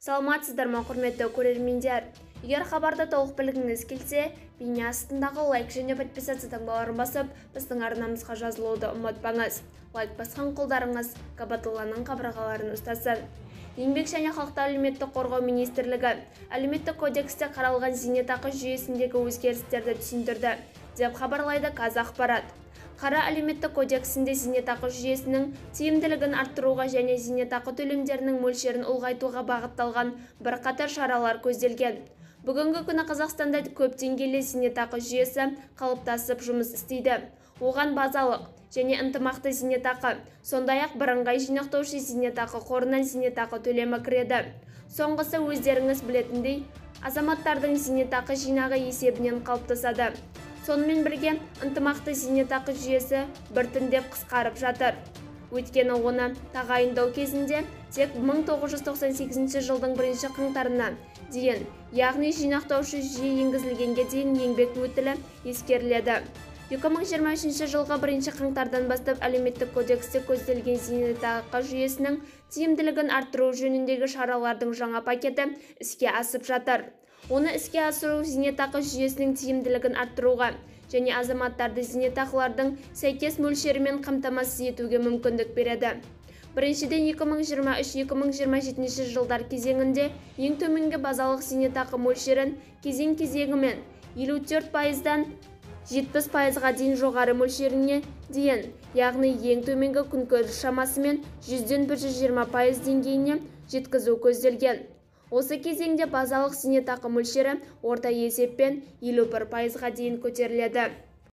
Саламатсыздар ма, құрметті көрермендер. Егер хабарды толық білгіңіз келсе, бейне астындағы лайк және подписация таңбаларын басып, біздің арнамызға жазылуды ұмытпаңыз. Лайк басқан қолдарыңыз Кабатулланың қабырғаларын ұстасын. Еңбек және халықты әлеуметтік қорғау министрлігі әлеуметтік кодексте қаралған зейнетақы жүйесіндегі өзгерістерді түсіндірді, деп хабарлайды Қазақпарат. Қара әлеуметтік кодексінде зейнетақы жүйесінің тиімділігін арттыруға және зейнетақы төлемдерінің мөлшерін ұлғайтуға бағытталған бірқатар шаралар көзделген. Бүгінгі күні Қазақстанда көп деңгейлі зейнетақы жүйесі қалыптасып жұмыс істейді. Оған базалық және ынтымақты зейнетақы, сондай-ақ бірыңғай жинақтаушы зейнетақы қорынан зейнетақы төлемі кіреді. Соңғысы өздеріңіз білетіндей, азаматтардың зейнетақы жинағы есебінен қалыптасады. Сонымен бірге, ынтымақты зейнетақы жүйесі біртіндеп қысқарып жатыр. Өйткені оны тағайындау кезінде тек 1998 жылдың 1 қаңтарына дейін, яғни жинақтаушы жүйе енгізілгенге дейін еңбек өтілі ескеріледі. 2023 жылғы 1 қаңтардан бастап әлеуметтік кодексте көзделген зейнетақы жүйесінің тиімділігін арттыру жөніндегі шаралардың жаңа пакеті іске асып жатыр. Оны іске асыру зейнетақы жүйесінің тиімділігін арттыруға және азаматтарды зейнетақылардың сәйкес мөлшерімен қамтамасыз етуге мүмкіндік береді. Біріншіден 2023-2027 жылдар кезеңінде ең төменгі базалық зейнетақы мөлшерін кезең-кезеңімен 54%-дан 70%-ға дейін жоғары мөлшеріне дейін, яғни ең төменгі күнкөріс шамасымен 100-ден 120% деңгейіне жеткізу көзделген. Осы кезеңде базалық зейнетақы мөлшері орта есеппен 51%-ға дейін көтеріледі.